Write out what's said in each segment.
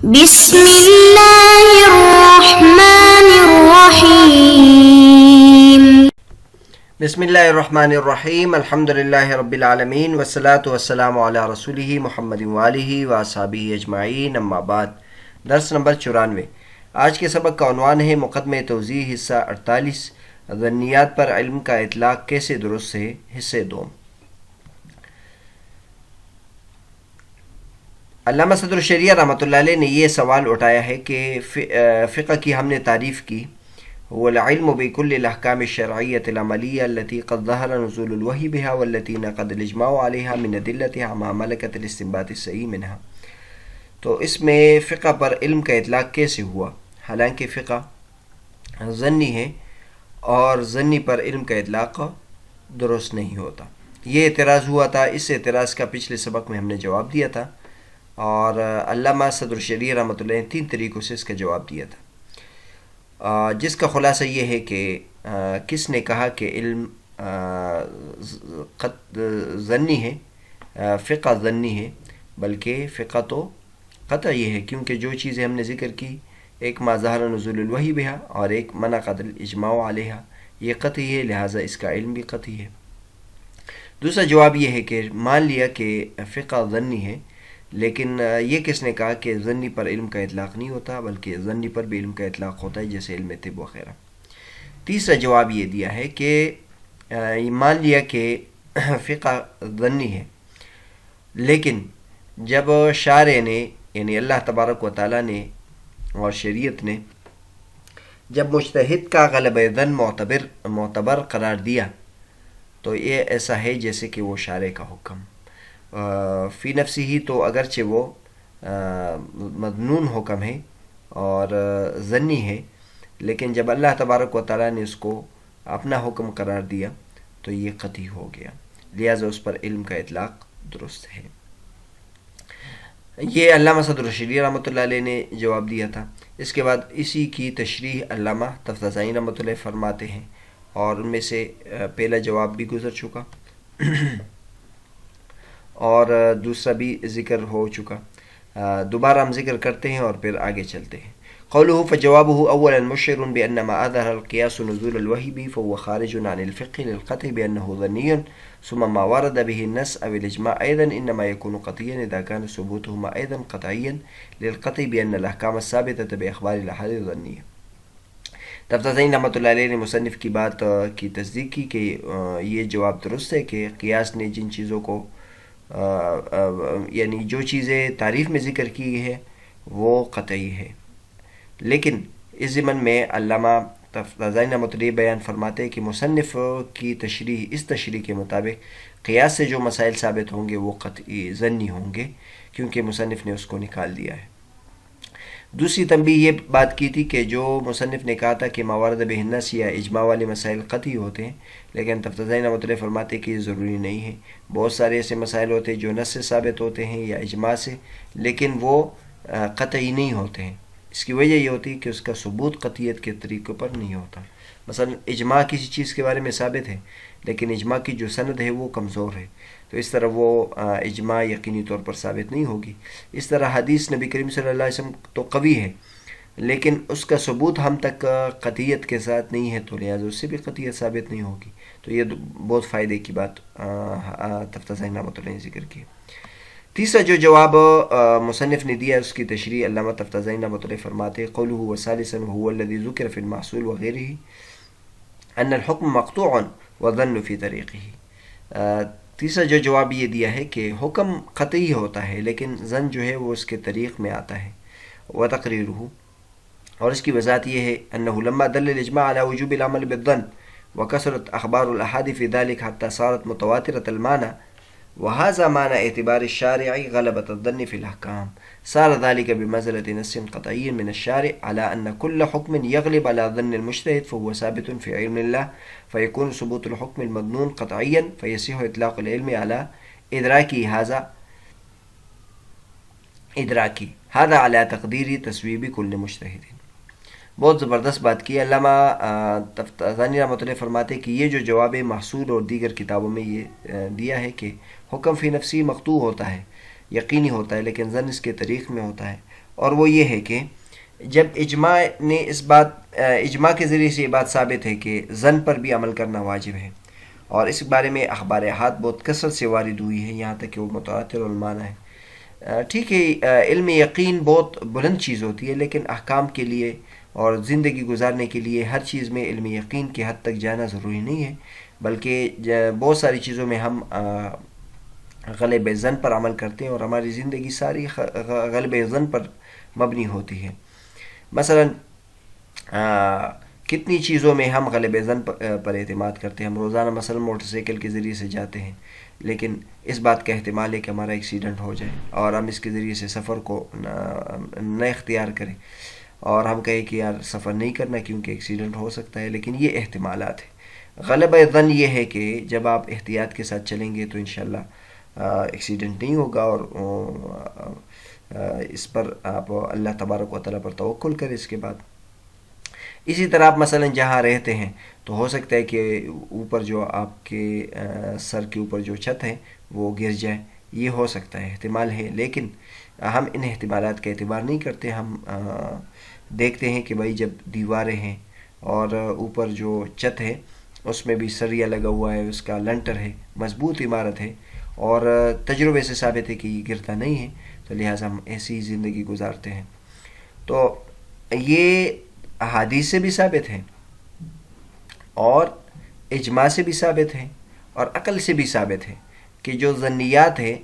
بسم اللہ الرحمن الرحیم. بسم اللہ الرحمن الرحیم. الحمدللہ رب العالمین والصلاة والسلام علی رسولہ محمد وآلہ واصحابہ اجمعین. اما بعد. درس نمبر 94. آج کے سبق کا عنوان ہے مقدمہ توضیح حصہ 48. ظنیات پر علم کا اطلاق کیسے درست ہے، حصے 2. علامہ صدر الشریعہ رحمۃ اللہ علیہ نے یہ سوال اٹھایا ہے کہ فقہ کی ہم نے تعریف کی، هو العلم بكل الاحکام الشرعیۃ العملیہ التي قد ظهر نزول الوحی بها والتي نقد الاجماع عليها من ادلتها مع ملکۃ الاستنباط الصحیح منها. تو اس میں فقہ پر علم کا اطلاق کیسے ہوا، حالانکہ فقہ ظنی ہے اور ظنی پر علم کا اطلاق درست نہیں ہوتا. یہ اعتراض ہوا تھا. اس اعتراض کا پچھلے سبق میں ہم نے جواب دیا تھا، اور علامہ صدر الشریعہ رحمۃ اللہ نے 3 طریقوں سے اس کا جواب دیا تھا، جس کا خلاصہ یہ ہے کہ کس نے کہا کہ علم ظنی ہے، فقہ ظنی ہے، بلکہ فقہ تو قطعی ہے، کیونکہ جو چیزیں ہم نے ذکر کی، ایک ما ظہر نزول الوحی بہا اور ایک منعقد الاجماع علیہا، یہ قطعی ہے، لہٰذا اس کا علم بھی قطعی ہے. دوسرا جواب یہ ہے کہ مان لیا کہ فقہ ظنی ہے، لیکن یہ کس نے کہا کہ ظنی پر علم کا اطلاق نہیں ہوتا، بلکہ ظنی پر بھی علم کا اطلاق ہوتا ہے، جیسے علم طب وغیرہ. تیسرا جواب یہ دیا ہے کہ مان لیا کہ فقہ ظنی ہے، لیکن جب شارع نے یعنی اللہ تبارک و تعالیٰ نے اور شریعت نے جب مجتہد کا غلبہ ظن معتبر قرار دیا، تو یہ ایسا ہے جیسے کہ وہ شارع کا حکم فی نفسی ہی تو اگرچہ وہ مظنون حکم ہے اور ظنی ہے، لیکن جب اللہ تبارک و تعالیٰ نے اس کو اپنا حکم قرار دیا تو یہ قطعی ہو گیا، لہٰذا اس پر علم کا اطلاق درست ہے. یہ علامہ صدر الشریعہ رحمۃ اللہ علیہ نے جواب دیا تھا. اس کے بعد اسی کی تشریح علامہ تفتازانی رحمۃ اللہ فرماتے ہیں، اور ان میں سے پہلا جواب بھی گزر چکا اور دوسرا بھی ذکر ہو چکا. دوبارہ ہم ذکر کرتے ہیں اور پھر آگے چلتے ہیں. قوله فجوابه اولا مشعر بان ما اظهر القياس نزول الوحي به فهو خارج عن الفقه للقطع بانه ظني، ثم ما ورد به النص او الاجماع ايضا انما يكون قطعيا اذا كان ثبوتهما ايضا قطعيا للقطع بان الاحكام الثابته باخبار الاحاد ظنيه. تفتازین رحمۃ اللہ علیہ نے مصنف کی بات کی تصدیق کی کہ یہ جواب درست ہے کہ قیاس نے جن چیزوں کو یعنی جو چیزیں تعریف میں ذکر کی ہے وہ قطعی ہے، لیکن اس ضمن میں علامہ تفتازانی رحمۃ اللہ بیان فرماتے ہیں کہ مصنف کی تشریح اس تشریح کے مطابق قیاس سے جو مسائل ثابت ہوں گے وہ قطعی ظنی ہوں گے، کیونکہ مصنف نے اس کو نکال دیا ہے. دوسری تنبیہ یہ بات کی تھی کہ جو مصنف نے کہا تھا کہ موارد بہ النص یا اجماع والے مسائل قطعی ہوتے ہیں، لیکن تفتازانی رحمۃ اللہ فرماتے کہ یہ ضروری نہیں ہے. بہت سارے ایسے مسائل ہوتے ہیں جو نص سے ثابت ہوتے ہیں یا اجماع سے، لیکن وہ قطعی نہیں ہوتے ہیں. اس کی وجہ یہ ہوتی ہے کہ اس کا ثبوت قطعیت کے طریقوں پر نہیں ہوتا. مثلا اجماع کسی چیز کے بارے میں ثابت ہے، لیکن اجماع کی جو سند ہے وہ کمزور ہے، تو اس طرح وہ اجماع یقینی طور پر ثابت نہیں ہوگی. اس طرح حدیث نبی کریم صلی اللہ علیہ وسلم تو قوی ہے، لیکن اس کا ثبوت ہم تک قطعیت کے ساتھ نہیں ہے، تو لہٰذا اس سے بھی قطعیت ثابت نہیں ہوگی. تو یہ بہت فائدے کی بات تفتازانی رحمۃ اللہ نے ذکر کی. تیسرا جو جواب مصنف نے دیا اس کی تشریح علامہ تفتازانی رحمۃ اللہ فرماتے قوله وثالثا هو الذي ذكر في المحصول وغيره ان الحكم مقطوع وظن في طريقه. تیسرا جو جواب یہ دیا ہے کہ حکم قطعی ہوتا ہے، لیکن ظن جو ہے وہ اس کے طریق میں آتا ہے. وتقریره، اور اس کی وضاحت یہ ہے انه لما دل الاجماع على وجوب العمل بالظن وكثرت اخبار الاحاد في ذلك حتى صارت متواترة المعنى وهذا معنى اعتبار الشارع غلبة الظن في الأحكام، صار ذلك بمنزلة نص قطعي من الشارع على أن كل حكم يغلب على ظن المجتهد فهو ثابت في علم الله، فيكون ثبوت الحكم المظنون قطعيا فيصح إطلاق العلم على هذا على تقدير تصويب كل مجتهد. بہت زبردست بات کی. علامہ تفتازانی رحمۃ اللہ فرماتے کہ یہ جو جواب محصول اور دیگر کتابوں میں یہ دیا ہے کہ حکم فی نفسی مقطوع ہوتا ہے، یقینی ہوتا ہے، لیکن ظن اس کے طریق میں ہوتا ہے، اور وہ یہ ہے کہ جب اجماع کے ذریعے سے یہ بات ثابت ہے کہ ظن پر بھی عمل کرنا واجب ہے، اور اس بارے میں اخبار احاد بہت کثرت سے وارد ہوئی ہے، یہاں تک کہ وہ متواتر المعنی ہے۔ ٹھیک ہے، علم یقین بہت بلند چیز ہوتی ہے، لیکن احکام کے لیے اور زندگی گزارنے کے لیے ہر چیز میں علم یقین کی حد تک جانا ضروری نہیں ہے، بلکہ بہت ساری چیزوں میں ہم غلب ظن پر عمل کرتے ہیں، اور ہماری زندگی ساری غلب ظن پر مبنی ہوتی ہے۔ مثلا کتنی چیزوں میں ہم غلب ظن پر اعتماد کرتے ہیں۔ ہم روزانہ مثلا موٹر سائیکل کے ذریعے سے جاتے ہیں، لیکن اس بات کا احتمال ہے کہ ہمارا ایکسیڈنٹ ہو جائے، اور ہم اس کے ذریعے سے سفر کو نہ اختیار کریں، اور ہم کہیں کہ یار سفر نہیں کرنا کیونکہ ایکسیڈنٹ ہو سکتا ہے، لیکن یہ احتمالات ہیں۔ غلب ظن یہ ہے کہ جب آپ احتیاط کے ساتھ چلیں گے تو انشاءاللہ ایکسیڈنٹ نہیں ہوگا، اور اس پر آپ اللہ تبارک و تعالیٰ پر توکل کریں۔ اس کے بعد اسی طرح آپ مثلا جہاں رہتے ہیں تو ہو سکتا ہے کہ اوپر جو آپ کے سر کے اوپر جو چھت ہے وہ گر جائے، یہ ہو سکتا ہے، احتمال ہے، لیکن ہم ان احتمالات کا اعتبار نہیں کرتے۔ ہم دیکھتے ہیں کہ بھائی جب دیواریں ہیں اور اوپر جو چھت ہے اس میں بھی سریا لگا ہوا ہے، اس کا لنٹر ہے، مضبوط عمارت ہے، اور تجربے سے ثابت ہے کہ یہ گرتا نہیں ہے، تو لہٰذا ہم ایسی ہی زندگی گزارتے ہیں۔ تو یہ احادیث سے بھی ثابت ہے، اور اجماع سے بھی ثابت ہے، اور عقل سے بھی ثابت ہے کہ جو ظنیات ہے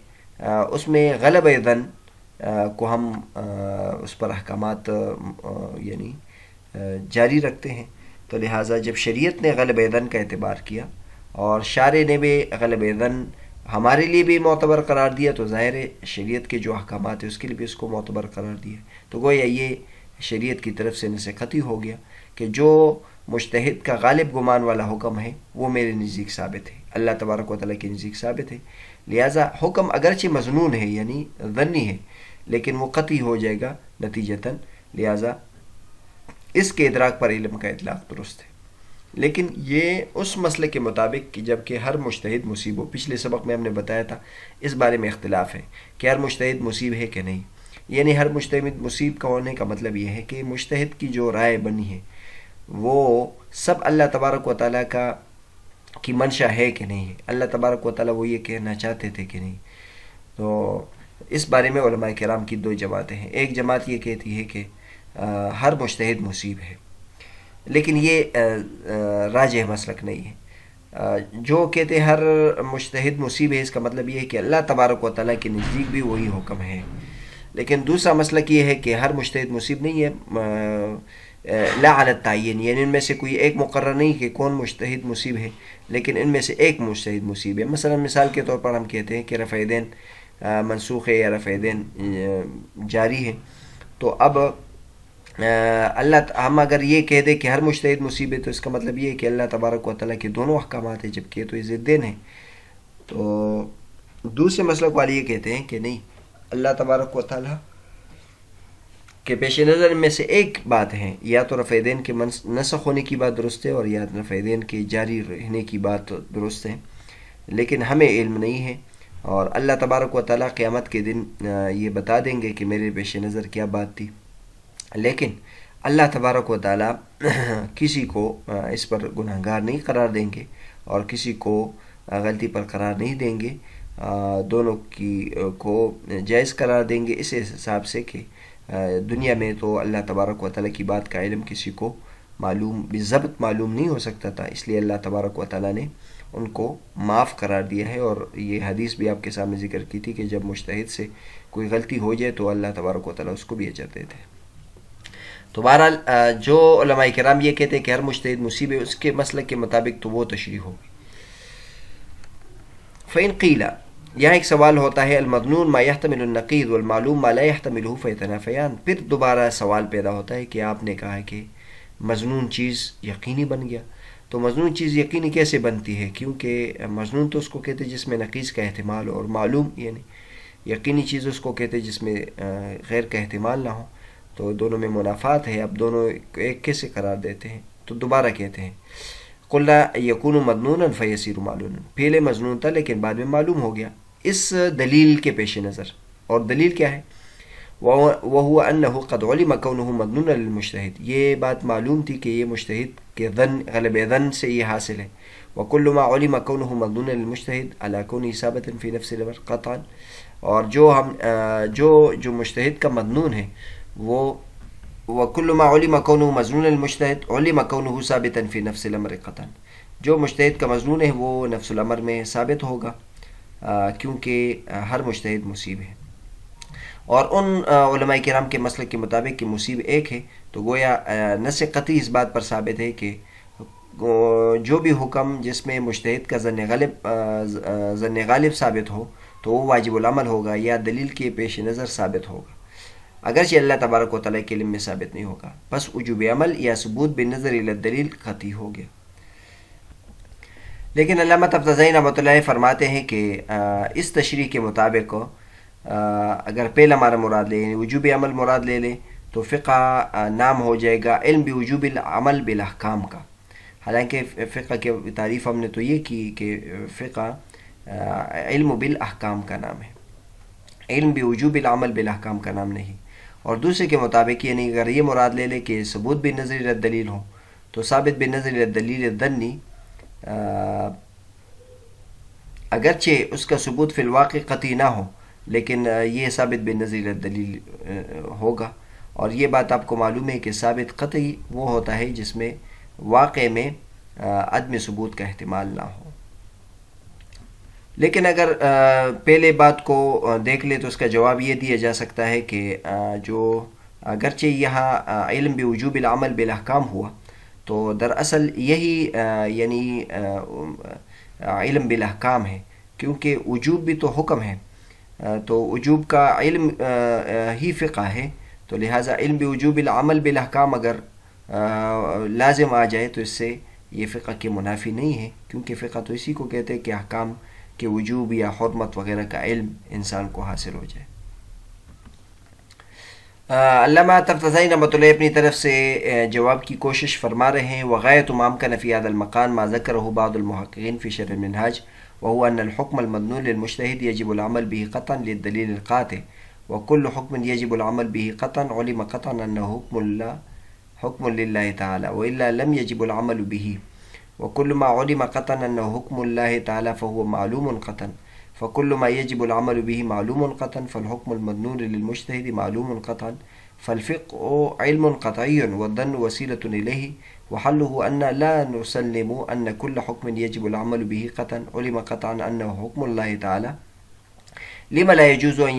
اس میں غلب ظن کو ہم اس پر احکامات یعنی جاری رکھتے ہیں۔ تو لہٰذا جب شریعت نے غلب ظن کا اعتبار کیا اور شارع نے بھی غلب ظن ہمارے لیے بھی معتبر قرار دیا، تو ظاہر ہے شریعت کے جو احکامات ہیں اس کے لیے بھی اس کو معتبر قرار دیا، تو گویا یہ شریعت کی طرف سے نص خطی ہو گیا کہ جو مجتہد کا غالب گمان والا حکم ہے وہ میرے نزدیک ثابت ہے، اللہ تبارک و تعالیٰ کے نزدیک ثابت ہے، لہٰذا حکم اگرچہ مظنون ہے یعنی ظنی ہے، لیکن وہ قطعی ہو جائے گا نتیجتاً، لہٰذا اس کے ادراک پر علم کا اطلاق درست ہے۔ لیکن یہ اس مسئلے کے مطابق کہ جب کہ ہر مجتہد مصیب ہو، پچھلے سبق میں ہم نے بتایا تھا اس بارے میں اختلاف ہے کہ ہر مجتہد مصیب ہے کہ نہیں، یعنی ہر مجتہد مصیب کا ہونے کا مطلب یہ ہے کہ مجتہد کی جو رائے بنی ہے وہ سب اللہ تبارک و تعالیٰ کی منشا ہے کہ نہیں ہے، اللہ تبارک و تعالیٰ وہ یہ کہنا چاہتے تھے کہ نہیں۔ تو اس بارے میں علماء کرام کی دو جماعتیں ہیں، ایک جماعت یہ کہتی ہے کہ ہر مجتہد مصیب ہے، لیکن یہ راجح مسلک نہیں ہے۔ جو کہتے ہر مجتہد مصیب ہے اس کا مطلب یہ ہے کہ اللہ تبارک و تعالیٰ کے نزدیک بھی وہی حکم ہے، لیکن دوسرا مسلک یہ ہے کہ ہر مجتہد مصیب نہیں ہے، لا علی التعین، یعنی ان میں سے کوئی ایک مقرر نہیں کہ کون مجتہد مصیب ہے، لیکن ان میں سے ایک مجتہد مصیب ہے۔ مثلا مثال کے طور پر ہم کہتے ہیں کہ رفع دین منسوخ ہے یا رفع دین جاری ہے، تو اب ہم اگر یہ کہہ دیں کہ ہر مجتہد مصیب ہے تو اس کا مطلب یہ ہے کہ اللہ تبارک و تعالیٰ کے دونوں احکامات ہیں، جبکہ تو یہ ضدین ہیں۔ تو دوسرے مسلک والے یہ کہتے ہیں کہ نہیں، اللہ تبارک و تعالیٰ کے پیش نظر میں سے ایک بات ہے، یا تو رفع دین کے نسخ ہونے کی بات درست ہے، اور یا رفع دین کے جاری رہنے کی بات درست ہے، لیکن ہمیں علم نہیں ہے، اور اللہ تبارک و تعالیٰ قیامت کے دن یہ بتا دیں گے کہ میرے پیش نظر کیا بات تھی، لیکن اللہ تبارک و تعالیٰ کسی کو اس پر گناہگار نہیں قرار دیں گے اور کسی کو غلطی پر قرار نہیں دیں گے، دونوں کو جائز قرار دیں گے، اس حساب سے کہ دنیا میں تو اللہ تبارک و تعالیٰ کی بات کا علم کسی کو بالضبط معلوم نہیں ہو سکتا تھا، اس لیے اللہ تبارک و تعالیٰ نے ان کو معاف قرار دیا ہے، اور یہ حدیث بھی آپ کے سامنے ذکر کی تھی کہ جب مجتہد سے کوئی غلطی ہو جائے تو اللہ تبارک و تعالیٰ اس کو بھی اجر دیتے ہیں۔ تو بہرحال جو علماء کرام یہ کہتے ہیں کہ ہر مجتہد مصیب ہے، اس کے مسلک کے مطابق تو وہ تشریح ہوگی۔ فَإِنْ قِيلَ، یہاں ایک سوال ہوتا ہے، المظنون ما يحتمل النقیض والمعلوم ما لا يحتمله فيتنافیان، پھر دوبارہ سوال پیدا ہوتا ہے کہ آپ نے کہا کہ مظنون چیز یقینی بن گیا، تو مظنون چیز یقینی کیسے بنتی ہے؟ کیونکہ مظنون تو اس کو کہتے جس میں نقیض کا احتمال ہو، اور معلوم یعنی یقینی چیز اس کو کہتے جس میں غیر کا احتمال نہ ہو، تو دونوں میں منافات ہے، اب دونوں ایک کیسے قرار دیتے ہیں؟ تو دوبارہ کہتے ہیں قُلْنَا يَكُونُ مَظْنُونًا فَيَصِيرُ مَعْلُومًا، پہلے مظنون تھا لیکن بعد میں معلوم ہو گیا، اس دلیل کے پیش نظر، اور دلیل کیا ہے؟ وهو أنه قد علم كونه مظنونا للمجتهد، یہ بات معلوم تھی کہ یہ مجتہد کے غلب ظن سے یہ حاصل ہے. وكل ما علم كونه مظنونا للمجتهد على كونه ثابتا في نفس الأمر قطعا، اور جو مجتہد کا مظنون ہے وہ وكل ما علم كونه مظنونا للمجتهد علم كونه ثابتا في نفس الأمر قطعا، جو مجتہد کا مظنون ہے وہ نفس الامر میں ثابت ہوگا کیونکہ ہر مجتہد مصیب ہے. اور ان علماء کرام کے مسلک کے مطابق کہ مصیب ایک ہے، تو گویا نص قطعی اس بات پر ثابت ہے کہ جو بھی حکم جس میں مجتہد کا ظن غالب ثابت ہو تو وہ واجب العمل ہوگا یا دلیل کے پیش نظر ثابت ہوگا، اگرچہ اللہ تبارک و تعالیٰ کے علم میں ثابت نہیں ہوگا. بس وجوب عمل یا ثبوت بالنظر الی الدلیل قطعی ہو گیا. لیکن علامہ تفتازانی رحمۃ اللہ فرماتے ہیں کہ اس تشریح کے مطابق اگر پہلا ہمارا مراد لے وجوب عمل مراد لے لیں تو فقہ نام ہو جائے گا علم بوجوب العمل بالاحکام کا. حالانکہ فقہ کی تعریف ہم نے تو یہ کی کہ فقہ علم بالاحکام کا نام ہے، علم بوجوب العمل بالاحکام کا نام نہیں. اور دوسرے کے مطابق یعنی اگر یہ مراد لے لے کہ ثبوت بالنظر الی الدلیل ہو تو ثابت بالنظر الی الدلیل الظنی، اگرچہ اس کا ثبوت فی الواقع قطعی نہ ہو لیکن یہ ثابت بالنظر الی الدلیل ہوگا. اور یہ بات آپ کو معلوم ہے کہ ثابت قطعی وہ ہوتا ہے جس میں واقع میں عدم ثبوت کا احتمال نہ ہو. لیکن اگر پہلے بات کو دیکھ لے تو اس کا جواب یہ دیا جا سکتا ہے کہ جو اگرچہ یہاں علم بوجوب العمل بالاحکام ہوا تو دراصل یہی یعنی علم بالاحکام ہے، کیونکہ وجوب بھی تو حکم ہے، تو وجوب کا علم ہی فقہ ہے، تو لہٰذا علم بوجوب العمل بالاحکام اگر لازم آ جائے تو اس سے یہ فقہ کے منافی نہیں ہے، کیونکہ فقہ تو اسی کو کہتے ہیں کہ احکام کے وجوب یا حرمت وغیرہ کا علم انسان کو حاصل ہو جائے. علامہ تفتازانی رحمۃ اللہ اپنی طرف سے جواب کی کوشش فرما رہے ہیں. وغایۃ ما امکن فی هذا المقام ما ذکرہ بعض المحققین فی شرح المنہاج وهو ان الحكم المظنون للمجتهد يجب العمل به قطعا للدلیل القاطع، وكل حكم يجب العمل به قطعا علم قطعا انه حكم لله تعالى والا لم يجب العمل به، وكل ما علم قطعا انه حكم الله تعالى فهو معلوم قطعا، فكل ما يجب العمل به معلوم قطعا، فالحكم المظنون للمجتهد معلوم قطعا، فالفقه علم قطعي والظن وسيلة إليه، وحله أن لا نسلم أن كل حكم يجب العمل به قطعا علم قطعا أنه حكم الله تعالى، لما لا يجوز أن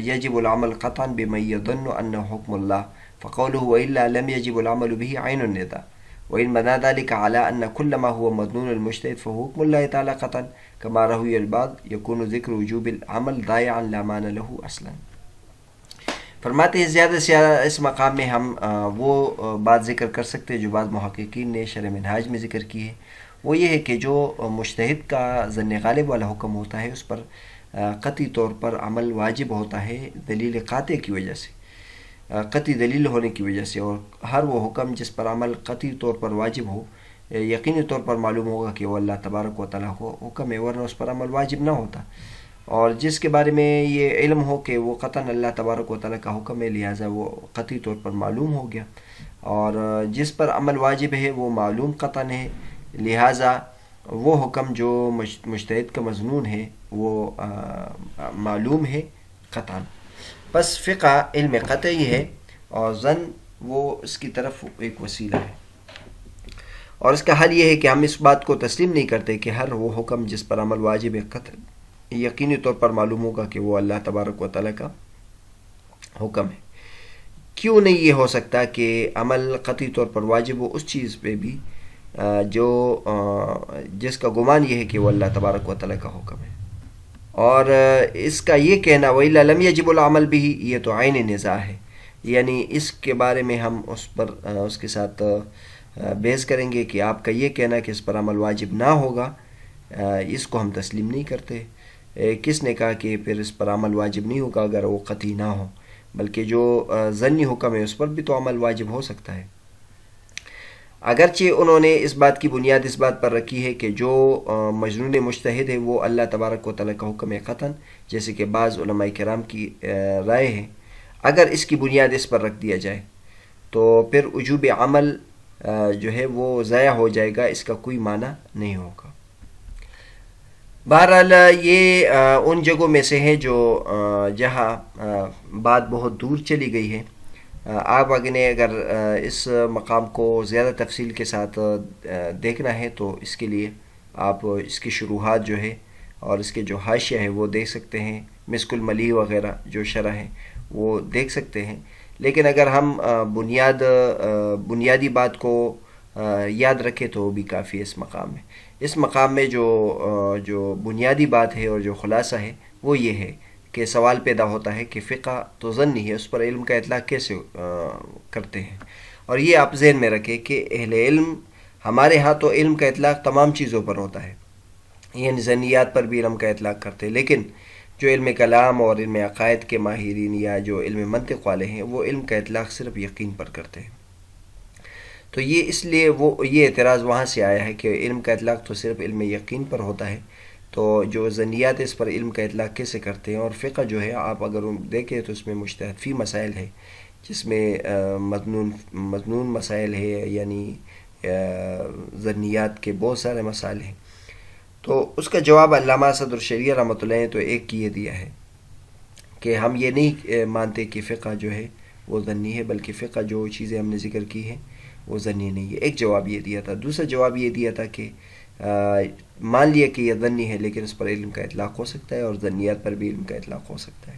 يجب العمل قطعا بمن يظن أنه حكم الله، فقوله وإلا لم يجب العمل به عين النداء، وإن بنى ذلك على أن كل ما هو مظنون المجتهد فهو حكم الله تعالى قطعا كما روي البعض يكون ذكر وجوب العمل ضائعا لا معنى له اصلا. فرماتے ہیں زیادہ سے زیادہ اس مقام میں ہم وہ بات ذکر کر سکتے ہیں جو بعض محققین نے شرح منہاج میں ذکر کی ہے، وہ یہ ہے کہ جو مجتہد کا ظن غالب والا حکم ہوتا ہے اس پر قطعی طور پر عمل واجب ہوتا ہے دلیل قاطع کی وجہ سے، قطعی دلیل ہونے کی وجہ سے. اور ہر وہ حکم جس پر عمل قطعی طور پر واجب ہو یقینی طور پر معلوم ہوگا کہ وہ اللہ تبارک و تعالیٰ کو حکم ہے، ورنہ اس پر عمل واجب نہ ہوتا. اور جس کے بارے میں یہ علم ہو کہ وہ قطعاً اللہ تبارک و تعالیٰ کا حکم ہے لہٰذا وہ قطعی طور پر معلوم ہو گیا، اور جس پر عمل واجب ہے وہ معلوم قطعاً ہے لہٰذا وہ حکم جو مجتہد کا مظنون ہے وہ معلوم ہے قطعاً. بس فقہ علم قطعی ہے اور ظن وہ اس کی طرف ایک وسیلہ ہے. اور اس کا حل یہ ہے کہ ہم اس بات کو تسلیم نہیں کرتے کہ ہر وہ حکم جس پر عمل واجب ہے قطع یقینی طور پر معلوم ہوگا کہ وہ اللہ تبارک و تعالیٰ کا حکم ہے. کیوں نہیں یہ ہو سکتا کہ عمل قطعی طور پر واجب ہو اس چیز پہ بھی جو جس کا گمان یہ ہے کہ وہ اللہ تبارک و تعالیٰ کا حکم ہے. اور اس کا یہ کہنا وَإِلَّا لَمْ يَجِبُ الْعَمَلُ بِهِ یہ تو عین نزاع ہے، یعنی اس کے بارے میں ہم اس کے ساتھ بحث کریں گے کہ آپ کا یہ کہنا کہ اس پر عمل واجب نہ ہوگا اس کو ہم تسلیم نہیں کرتے. کس نے کہا کہ پھر اس پر عمل واجب نہیں ہوگا اگر وہ قطعی نہ ہو، بلکہ جو ظنی حکم ہے اس پر بھی تو عمل واجب ہو سکتا ہے. اگرچہ انہوں نے اس بات کی بنیاد اس بات پر رکھی ہے کہ جو مجنون مجتہد ہے وہ اللہ تبارک و تعالیٰ کا حکم ہے قطعاً، جیسے کہ بعض علماء کرام کی رائے ہے. اگر اس کی بنیاد اس پر رکھ دیا جائے تو پھر وجوب عمل جو ہے وہ ضائع ہو جائے گا، اس کا کوئی معنی نہیں ہوگا۔ بہرحال یہ ان جگہوں میں سے ہے جو جہاں بات بہت دور چلی گئی ہے۔ آپ اگر اس مقام کو زیادہ تفصیل کے ساتھ دیکھنا ہے تو اس کے لیے آپ اس کی شروحات جو ہے اور اس کے جو حاشیہ ہے وہ دیکھ سکتے ہیں، مسک الملی وغیرہ جو شرح ہے وہ دیکھ سکتے ہیں۔ لیکن اگر ہم بنیادی بات کو یاد رکھیں تو وہ بھی کافی ہے اس مقام میں۔ اس مقام میں جو بنیادی بات ہے اور جو خلاصہ ہے وہ یہ ہے کہ سوال پیدا ہوتا ہے کہ فقہ تو ظنی ہے، اس پر علم کا اطلاق کیسے کرتے ہیں؟ اور یہ آپ ذہن میں رکھیں کہ اہل علم ہمارے ہاں تو علم کا اطلاق تمام چیزوں پر ہوتا ہے، یعنی ظنیات پر بھی علم کا اطلاق کرتے ہیں، لیکن جو علم کلام اور علم عقائد کے ماہرین یا جو علم منطق والے ہیں وہ علم کا اطلاق صرف یقین پر کرتے ہیں۔ تو یہ اس لیے یہ اعتراض وہاں سے آیا ہے کہ علم کا اطلاق تو صرف علم یقین پر ہوتا ہے، تو جو ظنیات اس پر علم کا اطلاق کیسے کرتے ہیں؟ اور فقہ جو ہے آپ اگر دیکھیں تو اس میں مجتہد فی مسائل ہے، جس میں مضنون مسائل ہے، یعنی ظنیات کے بہت سارے مسائل ہیں۔ تو اس کا جواب علامہ اسد الشریعہ رحمۃ اللہ نے تو ایک یہ دیا ہے کہ ہم یہ نہیں مانتے کہ فقہ جو ہے وہ ظنی ہے، بلکہ فقہ جو چیزیں ہم نے ذکر کی ہیں وہ ظنی نہیں ہے۔ ایک جواب یہ دیا تھا۔ دوسرا جواب یہ دیا تھا کہ مان لیا کہ یہ ظنی ہے لیکن اس پر علم کا اطلاق ہو سکتا ہے، اور ظنیات پر بھی علم کا اطلاق ہو سکتا ہے۔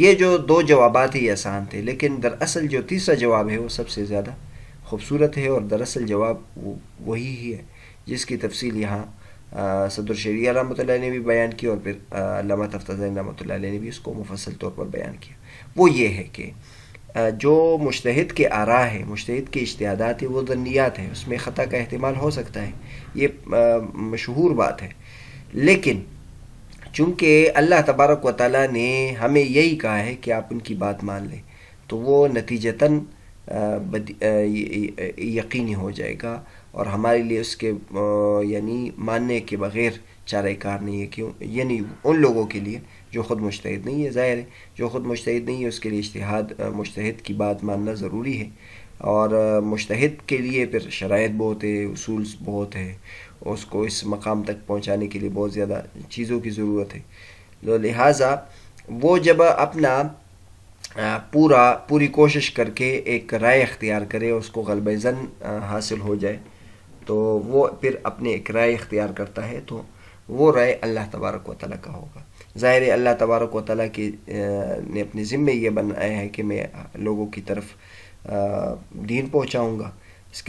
یہ جو دو جوابات ہیں یہ آسان تھے، لیکن دراصل جو تیسرا جواب ہے وہ سب سے زیادہ خوبصورت ہے، اور دراصل جواب وہی ہی ہے جس کی تفصیل یہاں صدر شریعہ رحمۃ اللہ نے بھی بیان کی، اور پھر علامہ تفتازانی رحمۃ اللہ علیہ نے بھی اس کو مفصل طور پر بیان کیا۔ وہ یہ ہے کہ جو مجتہد کے آراء ہے، مجتہد کے اجتہادات ہیں، وہ ظنیات ہیں، اس میں خطا کا احتمال ہو سکتا ہے، یہ مشہور بات ہے، لیکن چونکہ اللہ تبارک و تعالیٰ نے ہمیں یہی کہا ہے کہ آپ ان کی بات مان لیں، تو وہ نتیجتاً یقینی ہو جائے گا، اور ہمارے لیے اس کے یعنی ماننے کے بغیر چارہ کار نہیں ہے۔ کیوں؟ یعنی ان لوگوں کے لیے جو خود مجتہد نہیں ہے، ظاہر ہے جو خود مجتہد نہیں ہے اس کے لیے مجتہد کی بات ماننا ضروری ہے، اور مجتہد کے لیے پھر شرائط بہت ہے، اصول بہت ہے، اس کو اس مقام تک پہنچانے کے لیے بہت زیادہ چیزوں کی ضرورت ہے۔ لہٰذا وہ جب اپنا پوری کوشش کر کے ایک رائے اختیار کرے، اس کو غلبہ ظن حاصل ہو جائے، تو وہ پھر اپنے ایک رائے اختیار کرتا ہے، تو وہ رائے اللہ تبارک و تعالیٰ کا ہوگا۔ ظاہر ہے اللہ تبارک و تعالیٰ کی نے اپنے ذمے یہ بنایا ہے کہ میں لوگوں کی طرف دین پہنچاؤں گا، اس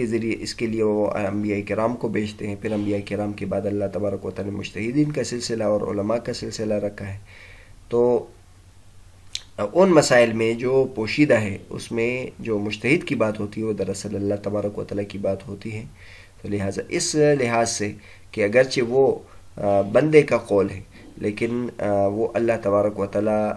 کے لیے وہ انبیاء کرام کو بھیجتے ہیں، پھر انبیاء کرام کے بعد اللہ تبارک و تعالیٰ نے مجتہدین کا سلسلہ اور علماء کا سلسلہ رکھا ہے۔ تو ان مسائل میں جو پوشیدہ ہے اس میں جو مجتہد کی بات ہوتی ہے وہ دراصل اللہ تبارک و تعالیٰ کی بات ہوتی ہے۔ تو لہٰذا اس لحاظ سے کہ اگرچہ وہ بندے کا قول ہے لیکن وہ اللہ تبارک و تعالیٰ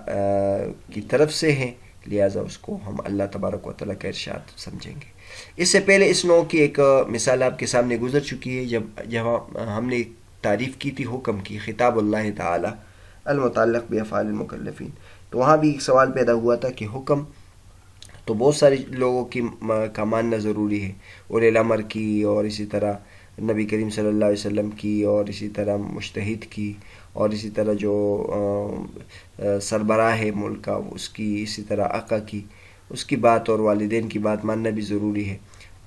کی طرف سے ہیں، لہٰذا اس کو ہم اللہ تبارک و تعالیٰ کا ارشاد سمجھیں گے۔ اس سے پہلے اس نوع کی ایک مثال آپ کے سامنے گزر چکی ہے، جب ہم نے تعریف کی تھی حکم کی، خطاب اللہ تعالیٰ المتعلق بافعال المکلفین، تو وہاں بھی ایک سوال پیدا ہوا تھا کہ حکم تو بہت سارے لوگوں کا ماننا ضروری ہے، اولی الامر کی، اور اسی طرح نبی کریم صلی اللہ علیہ وسلم کی، اور اسی طرح مجتہد کی، اور اسی طرح جو سربراہ ہے ملک کا اس کی، اسی طرح آقا کی، اس کی بات اور والدین کی بات ماننا بھی ضروری ہے۔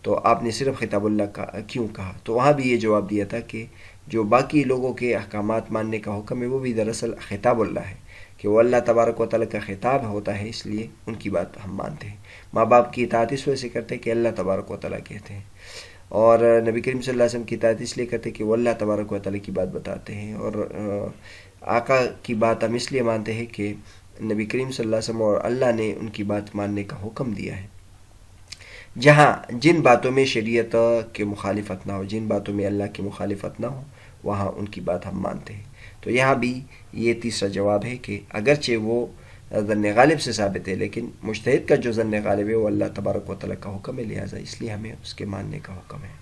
تو آپ نے صرف خطاب اللہ کا کیوں کہا؟ تو وہاں بھی یہ جواب دیا تھا کہ جو باقی لوگوں کے احکامات ماننے کا حکم ہے وہ بھی دراصل خطاب اللہ ہے، کہ وہ اللہ تبارک و تعالیٰ کا خطاب ہوتا ہے، اس لیے ان کی بات ہم مانتے ہیں۔ ماں باپ کی اطاعت اس وجہ سے کرتے ہیں کہ اللہ تبارک و تعالیٰ کہتے ہیں، اور نبی کریم صلی اللہ علیہ وسلم کی اطاعت اس لیے کرتے ہیں کہ وہ اللہ تبارک و تعالیٰ کی بات بتاتے ہیں، اور آقا کی بات ہم اس لیے مانتے ہیں کہ نبی کریم صلی اللہ علیہ وسلم اور اللہ نے ان کی بات ماننے کا حکم دیا ہے۔ جہاں جن باتوں میں شریعت کی مخالفت نہ ہو، جن باتوں میں اللہ کی مخالفت نہ ہو، وہاں ان کی بات ہم مانتے ہیں۔ تو یہاں بھی یہ تیسرا جواب ہے کہ اگرچہ وہ ظن غالب سے ثابت ہے، لیکن مجتہد کا جو ظن غالب ہے وہ اللہ تبارک و تعالیٰ کا حکم ہے، لہٰذا اس لیے ہمیں اس کے ماننے کا حکم ہے۔